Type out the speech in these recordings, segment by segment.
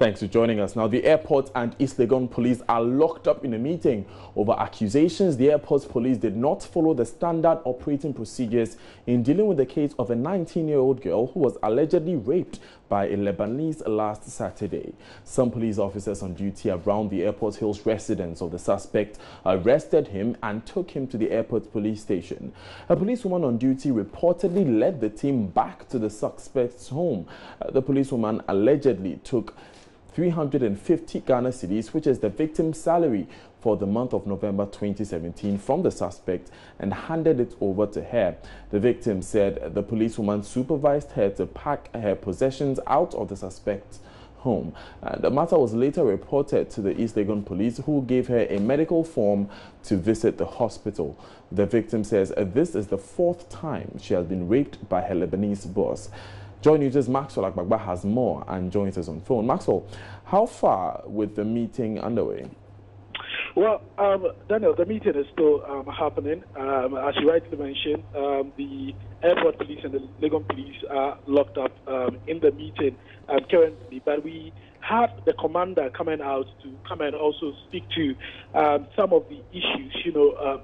Thanks for joining us. Now, the airport and East Legon police are locked up in a meeting over accusations the airport's police did not follow the standard operating procedures in dealing with the case of a 19-year-old girl who was allegedly raped by a Lebanese last Saturday. Some police officers on duty around the Airport Hills residence of the suspect arrested him and took him to the airport police station. A policewoman on duty reportedly led the team back to the suspect's home. The policewoman allegedly took 350 Ghana cedis, which is the victim's salary for the month of November 2017, from the suspect and handed it over to her. The victim said the policewoman supervised her to pack her possessions out of the suspect's home. The matter was later reported to the East Legon police, who gave her a medical form to visit the hospital. The victim says this is the 4th time she has been raped by her Lebanese boss. Joy News' Maxwell Agbagba has more and joins us on phone. Maxwell, how far with the meeting underway? Well, Daniel, the meeting is still happening. As you rightly mentioned, the airport police and the Legon police are locked up in the meeting currently. But we had the commander coming out to come and also speak to some of the issues,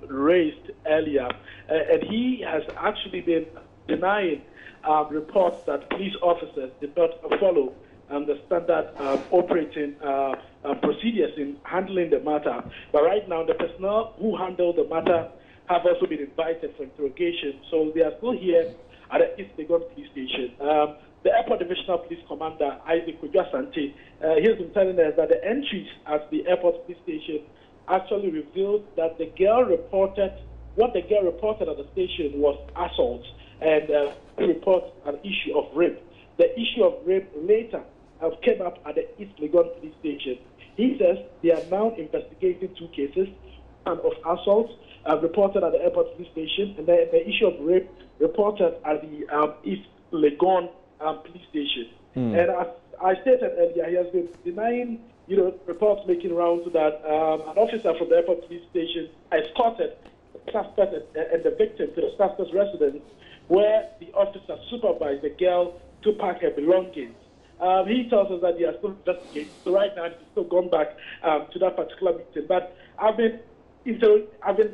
raised earlier. And he has actually been denying reports that police officers did not follow the standard operating procedures in handling the matter. But right now, the personnel who handle the matter have also been invited for interrogation. So they are still here at the East Legon police station. The Airport Divisional Police Commander, Isaac Kujasante, he has been telling us that the entries at the airport police station actually revealed that the girl reported, what the girl reported at the station was assault, and reports an issue of rape. The issue of rape later came up at the East Legon police station. He says they are now investigating 2 cases, one of assault reported at the airport police station, and the issue of rape reported at the East Legon police station. And as I stated earlier, he has been denying, reports making rounds that an officer from the airport police station escorted the suspect and the victim to the suspect's residence, where the officer supervised the girl to pack her belongings. He tells us that they are still investigating. So right now, he's still gone back to that particular meeting. But I've been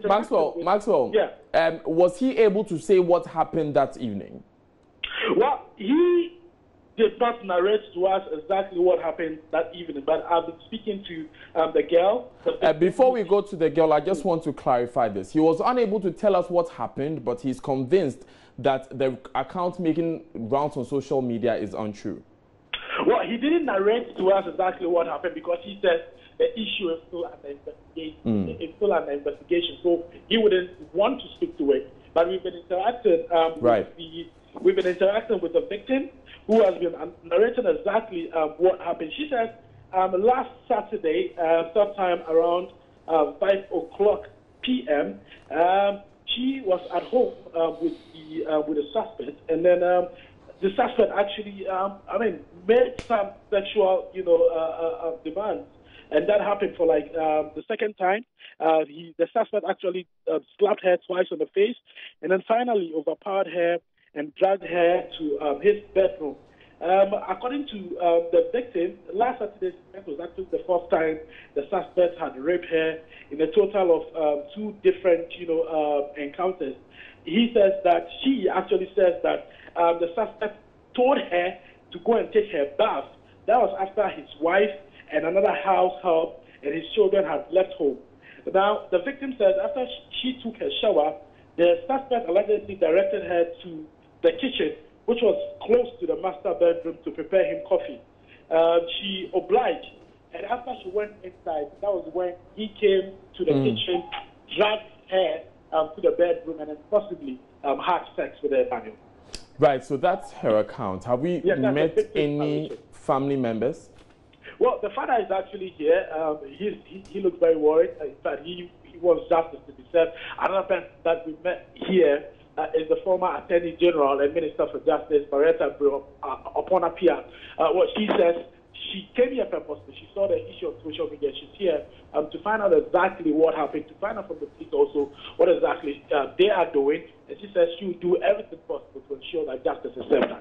Maxwell. Yeah. Was he able to say what happened that evening? Well, he did not narrate to us exactly what happened that evening, but I've been speaking to the girl. Before we go to the girl, I just want to clarify this. He was unable to tell us what happened, but he's convinced that the account making rounds on social media is untrue. Well, he didn't narrate to us exactly what happened because he said the issue is still under investigation. It's still under investigation, so he wouldn't want to speak to it. But we've been interacting with the victim, who has been narrating exactly what happened. She says last Saturday, sometime around 5:00 p.m., she was at home with the suspect, and then the suspect actually, made some sexual, demands, and that happened for like the second time. The suspect actually slapped her twice on the face, and then finally overpowered her and dragged her to his bedroom. According to the victim, last Saturday's event was actually the 4th time the suspect had raped her in a total of 2 different, encounters. She actually says that the suspect told her to go and take her bath. That was after his wife and another house help and his children had left home. Now, the victim says after she took her shower, the suspect allegedly directed her to the kitchen, which was close to the master bedroom, to prepare him coffee. She obliged, and after she went inside, that was when he came to the kitchen, dragged her to the bedroom, and then possibly had sex with her, Daniel. Right, so that's her account. Have we met any family members? Well, the father is actually here. He looks very worried. In fact, he wants justice to be served. Another person that we met here is the former Attorney General and Minister for Justice, Marietta upon appeal. What she says, she came here purposely. She saw the issue on social media. She's here to find out exactly what happened, to find out from the police also what exactly they are doing. And she says she will do everything possible to ensure that justice is served.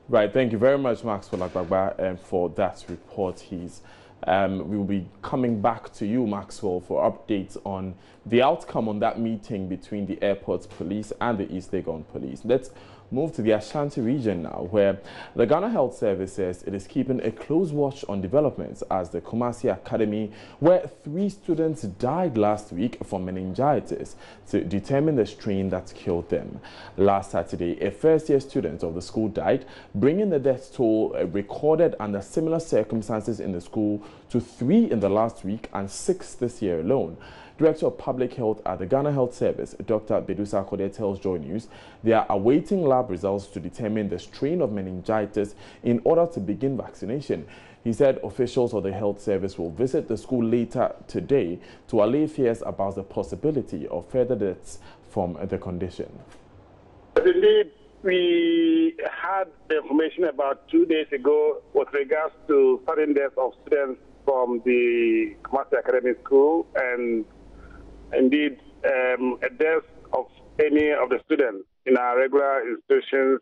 Right, thank you very much, Maxwell Agbagba, for that report. We will be coming back to you, Maxwell, for updates on the outcome on that meeting between the airport police and the East Legon police. Let's move to the Ashanti region now, where the Ghana Health Service says it is keeping a close watch on developments as the Kumasi Academy, where 3 students died last week from meningitis, to determine the strain that killed them. Last Saturday, a first-year student of the school died, bringing the death toll recorded under similar circumstances in the school to 3 in the last week and 6 this year alone. Director of Public Health at the Ghana Health Service, Dr. Bedusa Kode, tells Joy News they are awaiting lab results to determine the strain of meningitis in order to begin vaccination. He said officials of the health service will visit the school later today to allay fears about the possibility of further deaths from the condition. Indeed, we had the information about 2 days ago with regards to sudden deaths of students from the Kumasi Academy school, and indeed a death of any of the students in our regular institutions,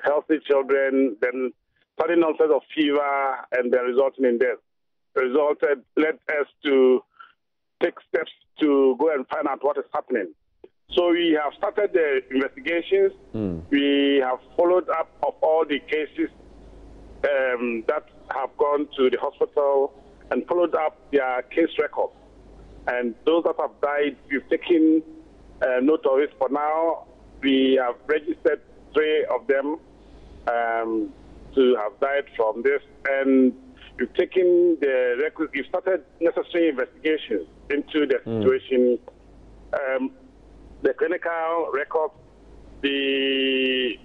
healthy children, then sudden onset of fever, and then resulting in death. Led us to take steps to go and find out what is happening. So we have started the investigations. We have followed up of all the cases that have gone to the hospital and followed up their case records. And those that have died, we've taken note of it. For now, we have registered 3 of them to have died from this, and we've taken the records. We've started necessary investigations into the situation. The clinical records, the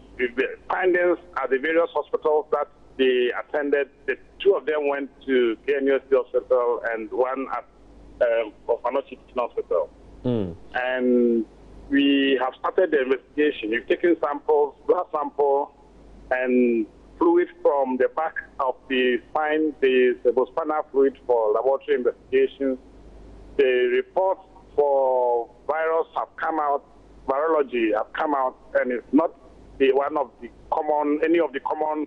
findings at the various hospitals that they attended. The 2 of them went to KNUST Hospital and 1 at Anochi Hospital. And we have started the investigation. We've taken samples, blood sample, and fluid from the back of the spine, the cerebrospinal fluid for laboratory investigations. The reports for virus have come out, virology have come out, and it's not any of the common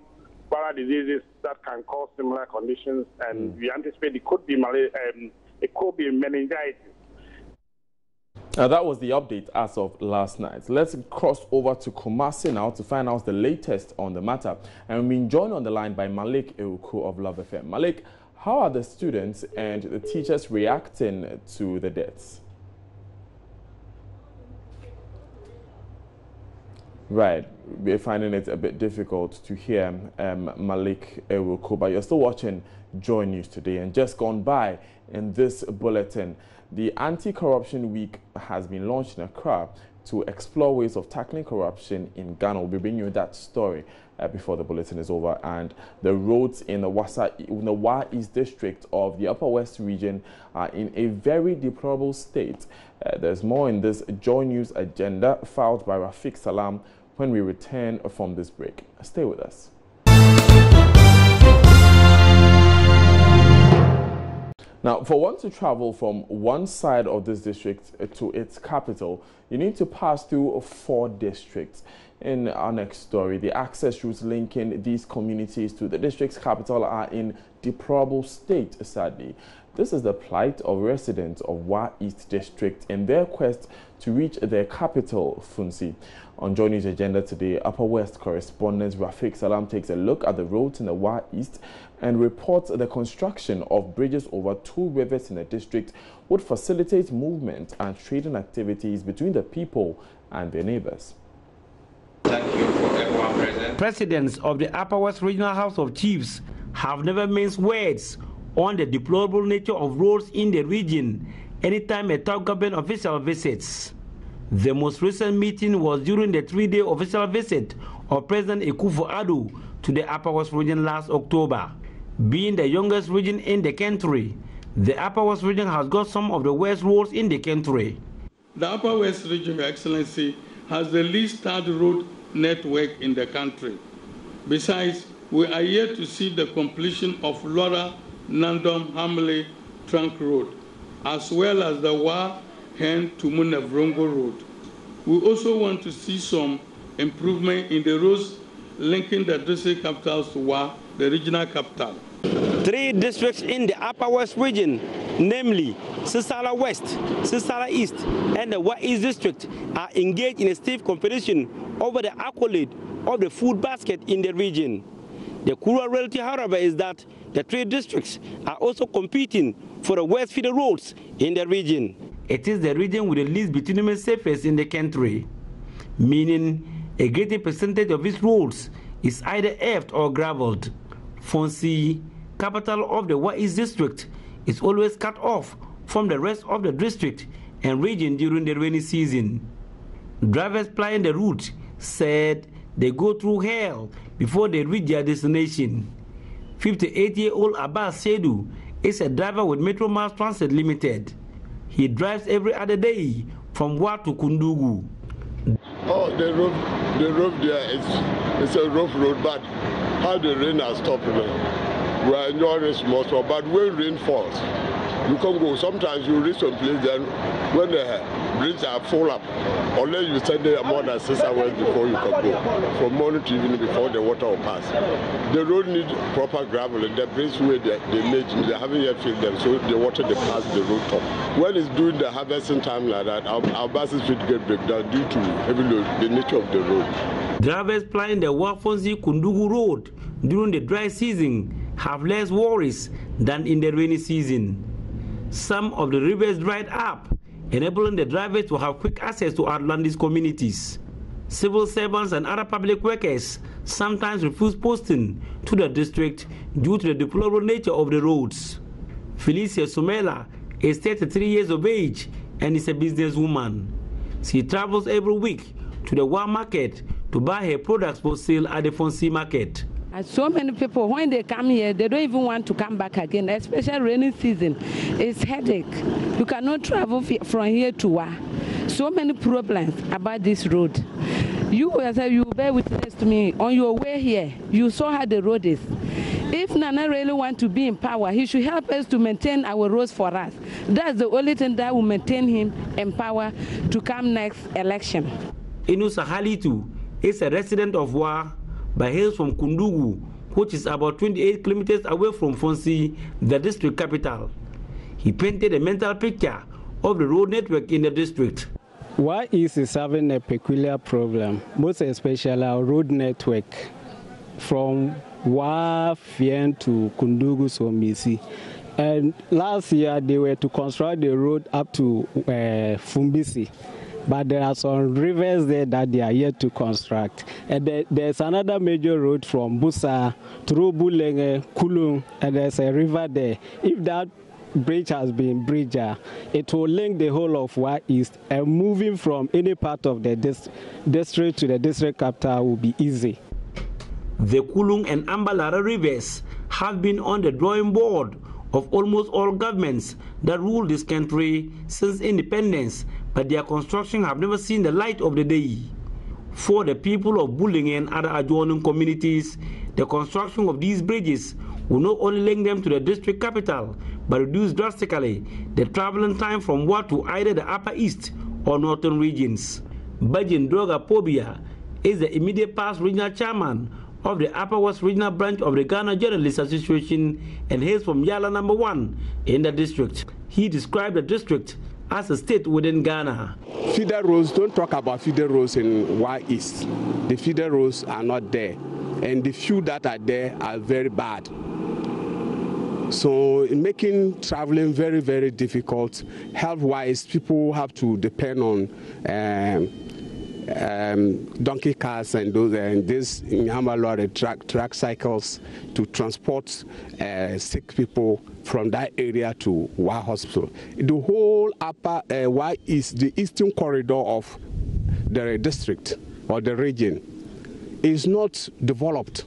viral diseases that can cause similar conditions, and we anticipate it could be meningitis. Now, that was the update as of last night. Let's cross over to Kumasi now to find out the latest on the matter. And we're being joined on the line by Malik Ewuku of Love FM. Malik, how are the students and the teachers reacting to the deaths? Right, we're finding it a bit difficult to hear Malik Ewuku, but you're still watching Joy News today. And just gone by in this bulletin, the Anti-Corruption Week has been launched in Accra to explore ways of tackling corruption in Ghana. We'll be bringing you that story before the bulletin is over. And the roads in the Wa East district of the Upper West region are in a very deplorable state. There's more in this Joy News agenda filed by Rafiq Salam when we return from this break. Stay with us. Now, for one to travel from one side of this district to its capital, you need to pass through 4 districts. In our next story, the access routes linking these communities to the district's capital are in deplorable state, sadly. This is the plight of residents of Wa East District in their quest to reach their capital, Funsi. On Joy News Agenda today, Upper West correspondent Rafiq Salam takes a look at the roads in the Wa East and reports the construction of bridges over 2 rivers in the district would facilitate movement and trading activities between the people and their neighbors. Thank you for everyone present. Presidents of the Upper West Regional House of Chiefs have never minced words on the deplorable nature of roads in the region anytime a top government official visits. The most recent meeting was during the 3-day official visit of President Akufo-Addo to the Upper West region last October. Being the youngest region in the country, the Upper West region has got some of the worst roads in the country. The Upper West region, Your Excellency, has the least tarred road network in the country. Besides, we are yet to see the completion of Lora, Nandom, Hamley Trunk Road, as well as the Wa Hen to Munavrongo Road. We also want to see some improvement in the roads linking the district capitals to Wa, the regional capital. 3 districts in the Upper West region, namely Sisala West, Sisala East, and the Wa East district, are engaged in a stiff competition over the accolade of the food basket in the region. The cruel reality, however, is that the 3 districts are also competing for the worst feeder roads in the region. It is the region with the least bituminous surface in the country, meaning a greater percentage of its roads is either earthed or graveled. Fonsi, capital of the Wa East district, is always cut off from the rest of the district and region during the rainy season. Drivers plying the route said they go through hell before they reach their destination. 58-year-old Abbas Sedu is a driver with Metro Mass Transit Limited. He drives every other day from Wa to Kundugu. Oh, the road there is a rough road, but how the rain has stopped me. We are enjoying it small, but when rain falls, you can go. Sometimes you reach some place, then when the bridges are full up, unless you stay there more than 6 hours before you can go, from morning to evening before the water will pass. The road needs proper gravel, and the bridge where they made, they haven't yet filled them, so the water they pass the road top. When it's during the harvesting time like that, our buses should get breakdown due to heavy load, the nature of the road. Drivers plying the Wafonsi Kundugu road during the dry season have less worries than in the rainy season. Some of the rivers dried up, enabling the drivers to have quick access to outlandish communities. Civil servants and other public workers sometimes refuse posting to the district due to the deplorable nature of the roads. Felicia Sumela is 33 years of age and is a businesswoman. She travels every week to the Wa market to buy her products for sale at the Fonsi market. So many people, when they come here, they don't even want to come back again, especially rainy season. It's headache. You cannot travel from here to Wa. So many problems about this road. You bear witness to me, on your way here, you saw how the road is. If Nana really wants to be in power, he should help us to maintain our roads for us. That's the only thing that will maintain him in power to come next election. Inusa Halitu is a resident of Wa, but hails from Kundugu, which is about 28 kilometers away from Fonsi, the district capital. He painted a mental picture of the road network in the district. Wa East is having a peculiar problem, most especially our road network from Wa Fien to Kundugu Somisi. And last year they were to construct the road up to Fumbisi. But there are some rivers there that they are yet to construct. And there's another major road from Busa through Bulenge, Kulung, and there's a river there. If that bridge has been bridged, it will link the whole of Wa East, and moving from any part of the district to the district capital will be easy. The Kulung and Ambalara rivers have been on the drawing board of almost all governments that rule this country since independence, but their construction have never seen the light of the day. For the people of Buling and other adjoining communities, the construction of these bridges will not only link them to the district capital, but reduce drastically the traveling time from Wa to either the Upper East or Northern regions. Bajin Droga Pobia is the immediate past regional chairman of the Upper West Regional Branch of the Ghana Journalists Association and hails from Yala No. 1 in the district. He described the district as a state within Ghana. Feeder roads, don't talk about feeder roads in Wa East. The feeder roads are not there, and the few that are there are very bad. So in making traveling very, very difficult, health-wise, people have to depend on donkey cars and those and this track cycles to transport sick people from that area to Wa Hospital. The whole upper Wa East, the eastern corridor of the district or the region, is not developed.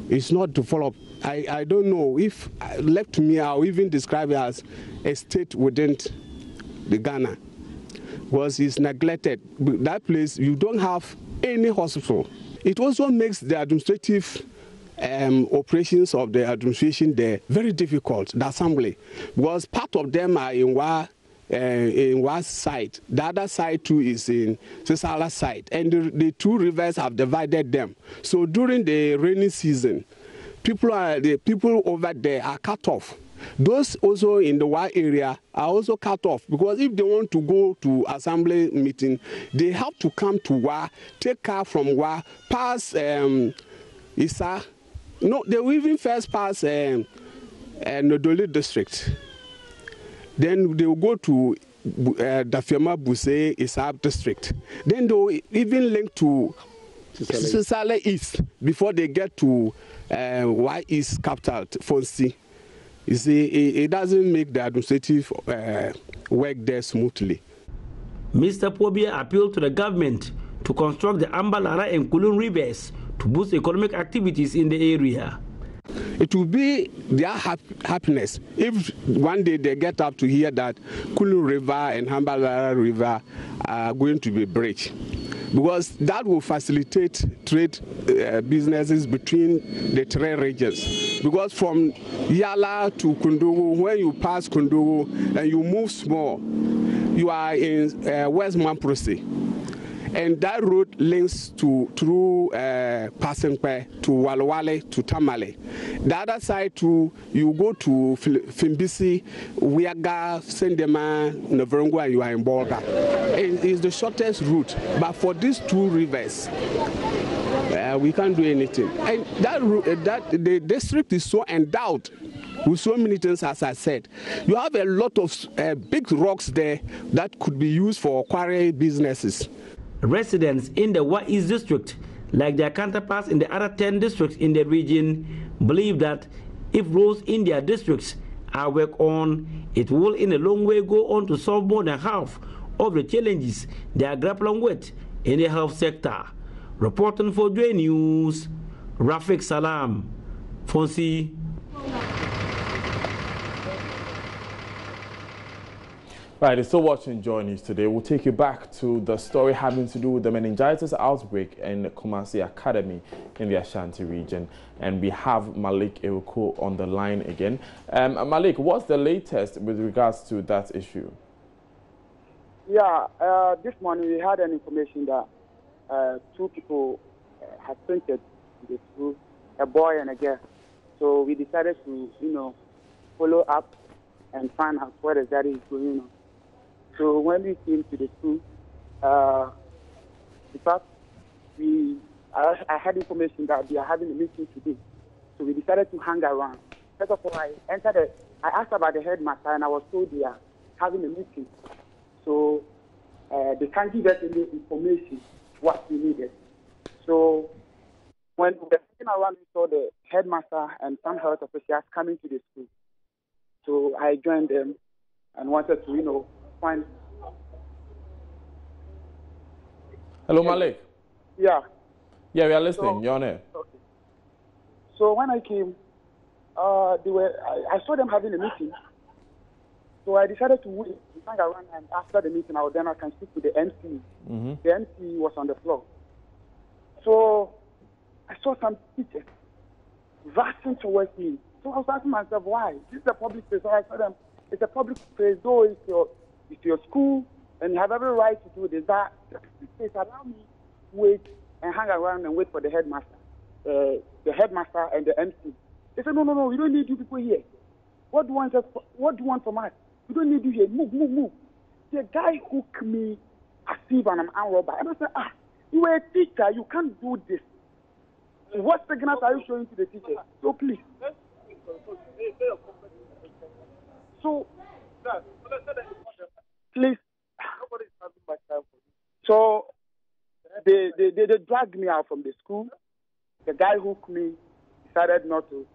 It's not developed. I don't know if left to me, I'll even describe it as a state within the Ghana. Because it's neglected. That place, you don't have any hospital. It also makes the administrative operations of the administration there very difficult, the assembly. Because part of them are in Wa in one side. The other side too is in Sisala side. And the two rivers have divided them. So during the rainy season, the people over there are cut off. Those also in the Wa area are also cut off, because if they want to go to assembly meeting, they have to come to Wa, take car from Wa, pass Isa. No, they will even first pass Nodoli district. Then they will go to Dafiama Buse Isa district. Then they will even link to Sisale East before they get to Wa East capital, Fonsi. You see, it doesn't make the administrative work there smoothly. Mr. Pobia appealed to the government to construct the Ambalara and Kulun rivers to boost economic activities in the area. It will be their happiness if one day they get up to hear that Kulun River and Ambalara River are going to be bridged, because that will facilitate trade businesses between the three regions. Because from Yala to Kundugu, when you pass Kundugu and you move small, you are in West Mamprosi. And that road links through Pasenpe to Walwale to Tamale. The other side too, you go to Fimbisi, Wiaga, Sendema, Noverongo, and you are in Bolga. It's the shortest route. But for these two rivers, we can't do anything. And the district is so endowed with so many things, as I said. You have a lot of big rocks there that could be used for quarry businesses. Residents in the Wa East district, like their counterparts in the other 10 districts in the region, believe that if roads in their districts are worked on, it will in a long way go on to solve more than half of the challenges they are grappling with in the health sector. Reporting for Joy News, Rafik Salam, Fonsi. Right, you're still watching Joy News today. We'll take you back to the story having to do with the meningitis outbreak in Kumasi Academy in the Ashanti region. And we have Malik Ewuko on the line again. Malik, what's the latest with regards to that issue? Yeah, this morning we had an information that two people had fainted in the school, a boy and a girl. So we decided to, follow up and find out what exactly is going on. So when we came to the school, in fact, I had information that we are having a meeting today. So we decided to hang around. First of all, I asked about the headmaster, and I was told they are having a meeting. So they can't give us any information what we needed. So when we were sitting around, we saw the headmaster and some health officials coming to the school. So I joined them and wanted to, find. Hello, Malik. Yeah. Yeah, we are listening. You're on air. Okay. So when I came, I saw them having a meeting. So I decided to wait, hang around, and after the meeting, I can speak to the MC. Mm-hmm. The MC was on the floor. So I saw some teachers rushing towards me. So I was asking myself, why? This is a public place. So I told them, it's a public place, though it's your school, and you have every right to do this. That please allow me to wait and hang around and wait for the headmaster, and the MC. They said, no, we don't need you people here. What do you want from us? We don't need you here. Move. The guy hooked me as if I'm an armed robber. And I said, you are a teacher, you can't do this. What signals are you showing to the teacher? So please. So, please. So, they dragged me out from the school. The guy who hooked me decided not to,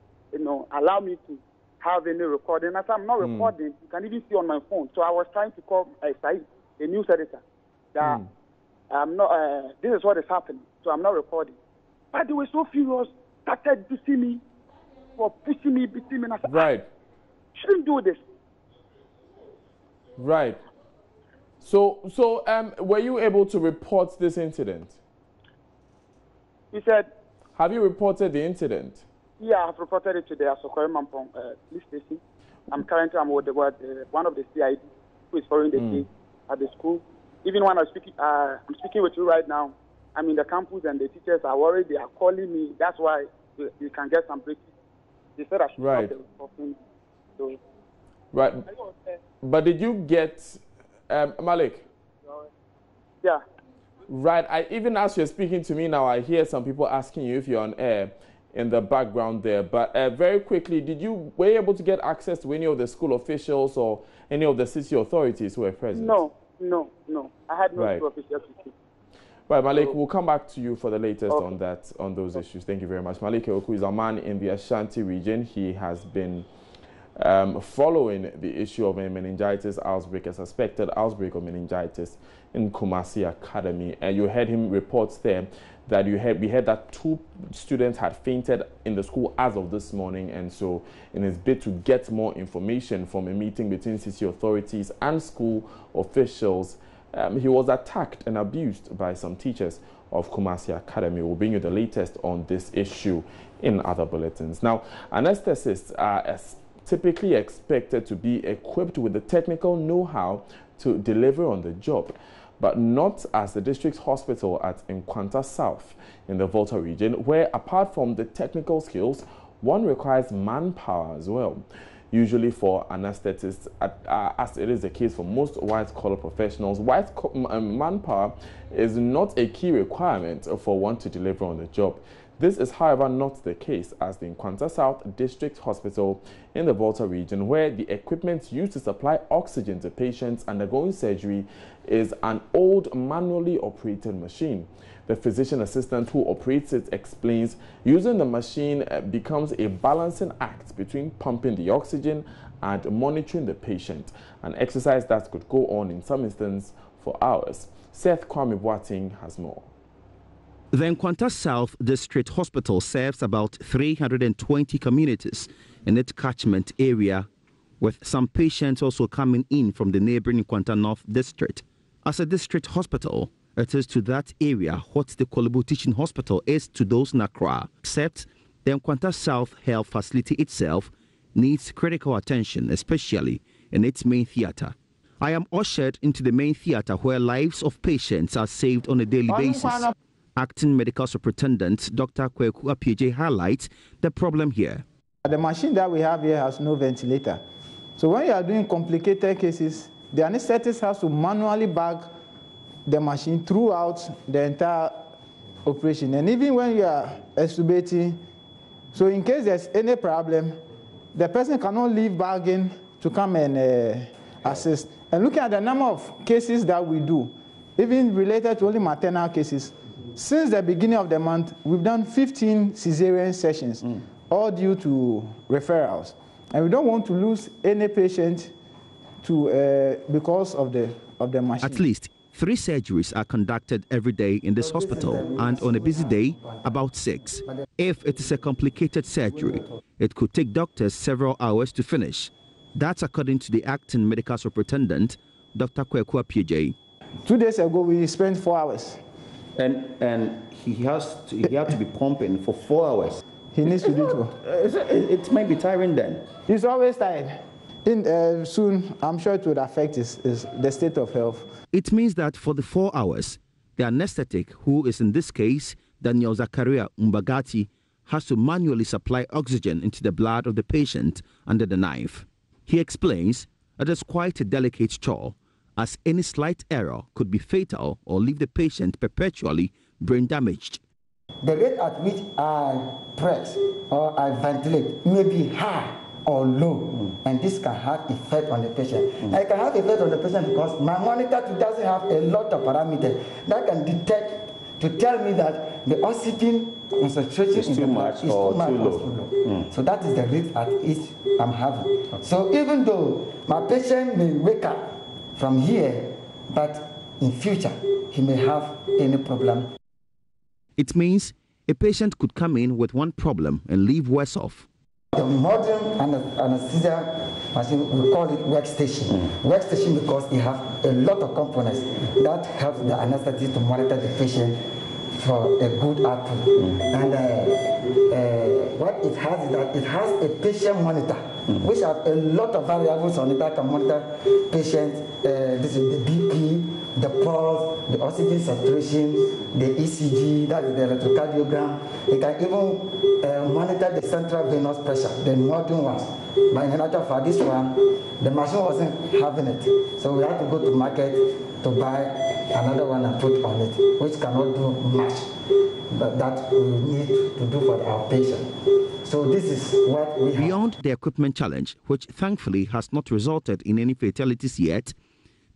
allow me to have any recording. I said, I'm not recording. You can even see on my phone. So I was trying to call Said, the news editor, that I'm not. This is what is happening. So I'm not recording. But they were so furious, started beating me, pushing me, beating me. And I said, right. Shouldn't do this. Right. So, were you able to report this incident? He said. Have you reported the incident? Yeah, I've reported it to the Asokore Mampong police station. I'm with one of the CID. who is following the case at the school. Even when I'm speaking with you right now, I'm in the campus and the teachers are worried. They are calling me. That's why you can get some breaks. They said I should stop the talking. So, right. But did you get Malik? Yeah. Right. Even as you're speaking to me now, I hear some people asking you if you're on air in the background there. But very quickly, were you able to get access to any of the school officials or any of the city authorities who were present? No. I had no school officials to speak. Right, Malik, we'll come back to you for the latest on those issues. Thank you very much. Malik Eoku is a man in the Ashanti region. He has been following the issue of a meningitis outbreak, a suspected outbreak of meningitis in Kumasi Academy. And you heard him reports there that we heard that 2 students had fainted in the school as of this morning. And so in his bid to get more information from a meeting between city authorities and school officials, he was attacked and abused by some teachers of Kumasi Academy. We'll bring you the latest on this issue in other bulletins. Now, Anest Assists are typically expected to be equipped with the technical know-how to deliver on the job, but not as the district hospital at Nkwanta South in the Volta region, where apart from the technical skills, one requires manpower as well. Usually for anesthetists, as it is the case for most white-collar professionals, manpower is not a key requirement for one to deliver on the job. This is, however, not the case as the Nkwanta South District Hospital in the Volta region, where the equipment used to supply oxygen to patients undergoing surgery is an old manually operated machine. The physician assistant who operates it explains using the machine becomes a balancing act between pumping the oxygen and monitoring the patient, an exercise that could go on in some instances for hours. Seth Kwame Boateng has more. The Nkwanta South District Hospital serves about 320 communities in its catchment area, with some patients also coming in from the neighboring Nkwanta North District. As a district hospital, it is to that area what the Kolubu Teaching Hospital is to those in Accra, except the Nkwanta South Health Facility itself needs critical attention, especially in its main theatre. I am ushered into the main theatre where lives of patients are saved on a daily basis. Acting Medical Superintendent Dr. Kweku Apieje highlights the problem here. The machine that we have here has no ventilator. So when you are doing complicated cases, the anesthetist has to manually bag the machine throughout the entire operation. And even when you are extubating, so in case there's any problem, the person cannot leave bagging to come and assist. And looking at the number of cases that we do, even related to only maternal cases, since the beginning of the month, we've done 15 cesarean sessions, all due to referrals. And we don't want to lose any patient because of the machine. At least 3 surgeries are conducted every day in this hospital, and on a busy day, about 6. If it is a complicated surgery, it could take doctors several hours to finish. That's according to the acting medical superintendent, Dr. Kweku Apieje. 2 days ago, we spent 4 hours. And he had to be pumping for 4 hours. He needs to do it. It might be tiring then. He's always tired. Soon, I'm sure it would affect the state of health. It means that for the 4 hours, the anesthetic, who is in this case Daniel Zakaria Mbagati, has to manually supply oxygen into the blood of the patient under the knife. He explains it is quite a delicate chore, as any slight error could be fatal or leave the patient perpetually brain damaged. The rate at which I press or I ventilate may be high or low, and this can have effect on the patient. I can have effect on the patient because my monitor doesn't have a lot of parameters that can detect to tell me that the oxygen concentration is too much or too low. So that is the rate at which I'm having. So even though my patient may wake up from here, but in future he may have any problem. It means a patient could come in with one problem and leave worse off. The modern anesthesia machine, we call it workstation. Workstation because it has a lot of components that help the anesthetist to monitor the patient for a good output. And what it has is that it has a patient monitor which have a lot of variables on it that can monitor patients. This is the BP, the pulse, the oxygen saturation, the ECG, that is the electrocardiogram. It can even monitor the central venous pressure, the modern ones. But in another for this one, the machine wasn't having it. So we had to go to market to buy another one and put on it, which cannot do much, but that we need to do for our patient. So this is what we have. Beyond the equipment challenge, which thankfully has not resulted in any fatalities yet,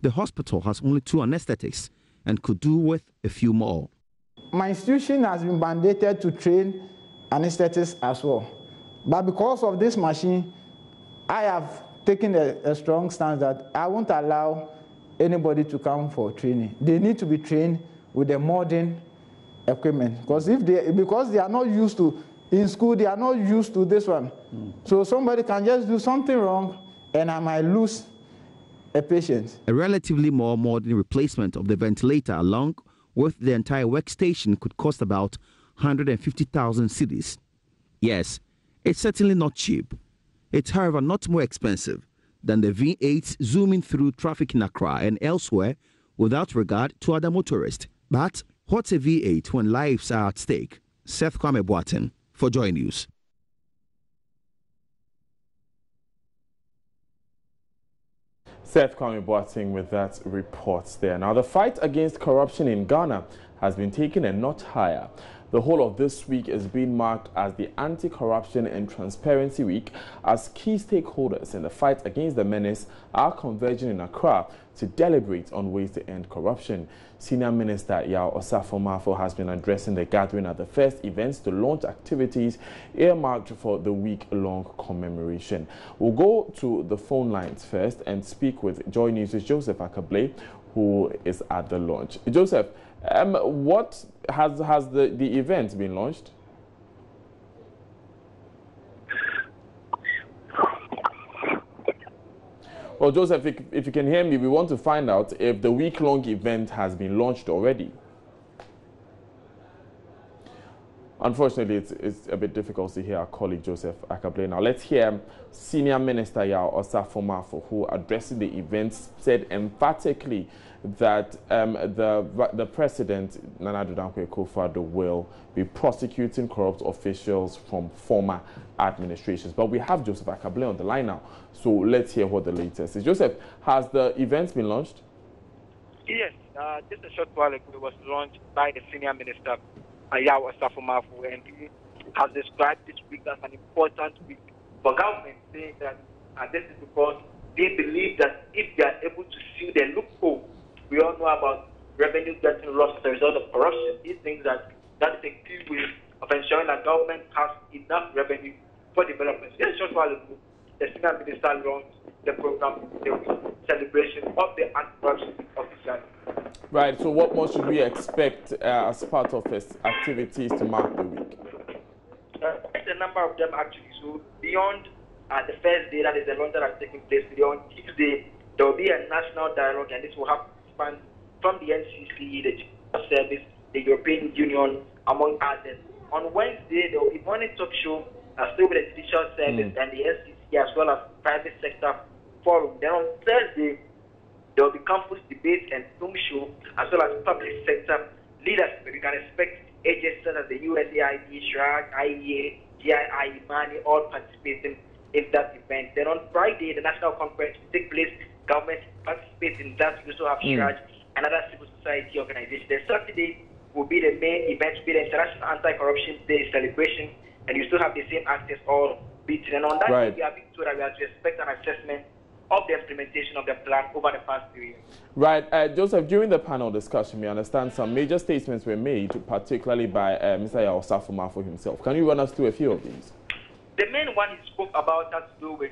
the hospital has only 2 anesthetists and could do with a few more. My institution has been mandated to train anesthetists as well. But because of this machine, I have taken a strong stance that I won't allow anybody to come for training. They need to be trained with the modern equipment. Because they are not used to, in school, they are not used to this one. So somebody can just do something wrong and I might lose a patient. A relatively more modern replacement of the ventilator along with the entire workstation could cost about 150,000 cedis. Yes, it's certainly not cheap. It's, however, not more expensive than the V8s zooming through traffic in Accra and elsewhere without regard to other motorists. But what's a V8 when lives are at stake? Seth Kwame Boateng for Joy News. Seth Kwame Boateng with that report there. Now, the fight against corruption in Ghana has been taken a notch higher. The whole of this week is being marked as the Anti-Corruption and Transparency Week, as key stakeholders in the fight against the menace are converging in Accra to deliberate on ways to end corruption. Senior Minister Yao Osafo-Mafo has been addressing the gathering at the first events to launch activities earmarked for the week-long commemoration. We'll go to the phone lines first and speak with Joy News' Joseph Akable, who is at the launch. Joseph, what has the event been launched? Well, Joseph, if you can hear me, we want to find out if the week-long event has been launched already. Unfortunately, it's a bit difficult to hear our colleague Joseph Akable. Now, let's hear Senior Minister Yao Osafo-Mafo, who addressing the events said emphatically that the President, Nana Addo Dankwa Akufo-Addo, will be prosecuting corrupt officials from former administrations. But we have Joseph Akable on the line now, so let's hear what the latest is. Joseph, has the event been launched? Yes, just a short while ago, it was launched by the Senior Minister, Yao Osafo-Mafo, and he has described this week as an important week for government, saying that this is because they believe that if they are able to see the loophole, we all know about revenue getting lost as a result of corruption. He thinks that is a key way of ensuring that government has enough revenue for development. Just a short while ago, the Senior Minister launched the program, the celebration of the Anti-Corruption official. Right, so what more should we expect as part of his activities to mark the week? A number of them actually. So beyond the first day, that is the launch that has taken place today, on Tuesday, there will be a national dialogue, and this will have span from the NCC, the Judicial Service, the European Union, among others. On Wednesday, there will be morning talk show, still with the Judicial Service and the NCC, as well as private sector forum. Then on Thursday, there will be campus debate and film show, as well as public sector leaders. We can expect agencies such as the USAID, SHRAG, IEA, GII, MANI, all participating in that event. Then on Friday, the national conference will take place. Government participates in that. We also have SHRAG and other civil society organizations. Then Saturday will be the main event, will be the International Anti-Corruption Day celebration, and you still have the same actors all beaten. And on that day, we are being told that we have to expect an assessment of the implementation of the plan over the past 3 years. Right. Joseph, during the panel discussion, we understand some major statements were made, particularly by Mr. Yao Osafo-Mafo himself. Can you run us through a few of these? The main one he spoke about has to do with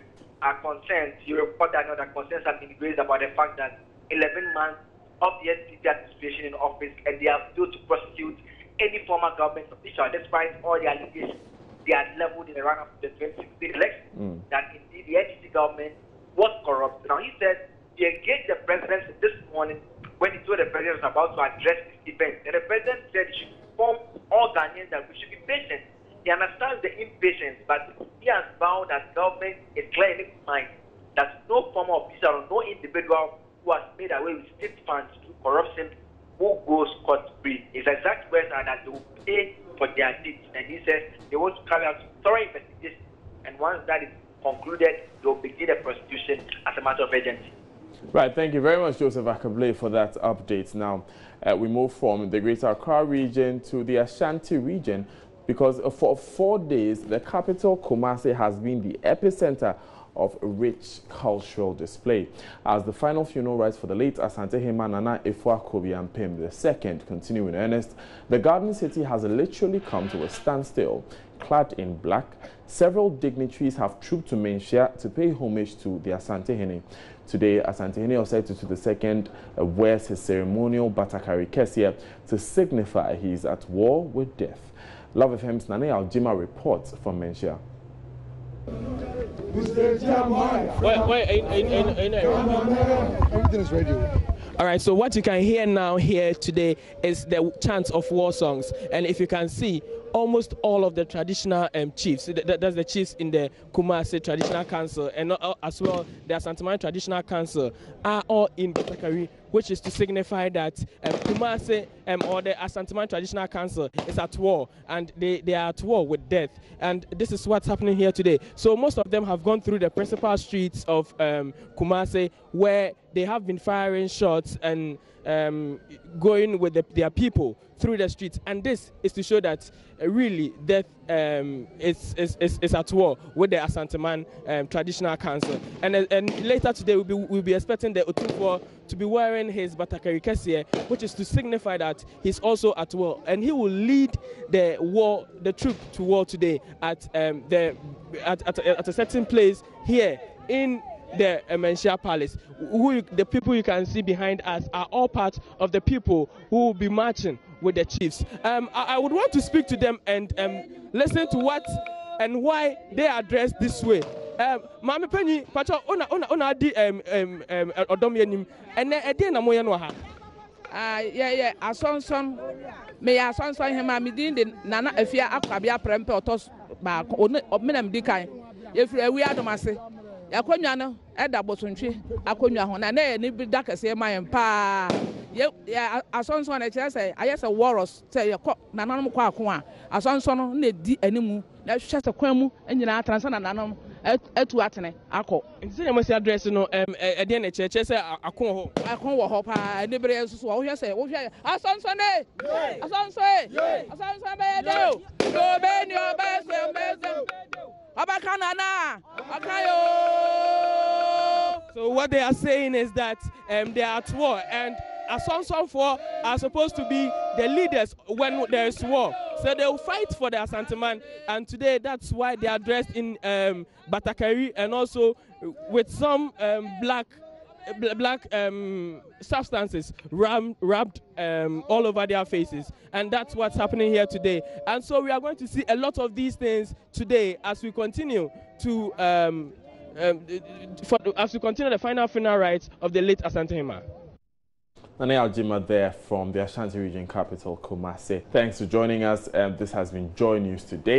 concerns. You report that the concerns have been raised about the fact that 11 months of the SDG administration in office, and they have failed to prosecute any former government official, despite all the allegations they had leveled in the run-up to the 2016 election, that indeed the NDC government was corrupt. Now, he said he engaged the president this morning when he told the president was about to address this event. And the president said he should inform all Ghanaians that we should be patient. He understands the impatience, but be as bound as government is clear in its mind that no former official or no individual who has made away with state funds through corruption will go scot-free. His exact words are that they will pay for their deeds, and he says they want to carry out thorough investigation, and once that is concluded, they will begin the prosecution as a matter of urgency. Right, thank you very much, Joseph Akable, for that update. Now, we move from the Greater Accra region to the Ashanti region, because for 4 days, the capital, Kumasi, has been the epicenter of rich cultural display. As the final funeral rites for the late Asante Hema Nana Efua-Kobi-Ampem II continue in earnest, the Garden City has literally come to a standstill. Clad in black, several dignitaries have trooped to Menchia to pay homage to the Asante Hene. Today, Asante Hene Osei II wears his ceremonial Batakari Kesia to signify he is at war with death. Love FM's Nane Aljima reports from Menchia. Everything is ready. All right, so what you can hear now here today is the chants of war songs. And if you can see, almost all of the traditional chiefs, that's the chiefs in the Kumasi Traditional Council and as well the Asanteman Traditional Council, are all in Batakari, which is to signify that Kumasi or the Asanteman Traditional Council is at war, and they are at war with death. And this is what's happening here today. So most of them have gone through the principal streets of Kumasi, where they have been firing shots and going with their people through the streets, and this is to show that really death is at war with the Asanteman Traditional Council. And later today we'll be expecting the Otufo to be wearing his Batakari Kesie, which is to signify that he's also at war, and he will lead the troop to war today at a certain place here in the Menchia Palace. The people you can see behind us are all part of the people who will be marching with the chiefs. I would want to speak to them and listen to what and why they are dressed this way. Mama Penny, Pacha, ona di odomyenim, and then na moya no ha. Yeah, asonson me asonson hema me din de nana afia akwabia prempe otos ba menam dikan. Efiri awi adomase. Yakonwa no eda bosontwe akonwa ho na ni bi dakase mayen pa ya asonson na kire say ayese warros say yakọ nanom kwa ako a asonson no na di animu na hwehwe se kwan mu anyina atransa na nanom etu atene akọ nti na masi address no ede na cheche say akon wo ho pa ni bere susu wo hwe say wo hwe asonson be do do be ni oba se So what they are saying is that they are at war, and Asonson for are supposed to be the leaders when there is war. So they will fight for the Asanteman, and today that's why they are dressed in Batakari and also with some black substances wrapped all over their faces, and that's what's happening here today. And so we are going to see a lot of these things today as we continue to the final funeral rites of the late Asante Hema. Nane Aljima there from the Ashanti region capital, Kumasi. Thanks for joining us. This has been Joy News Today.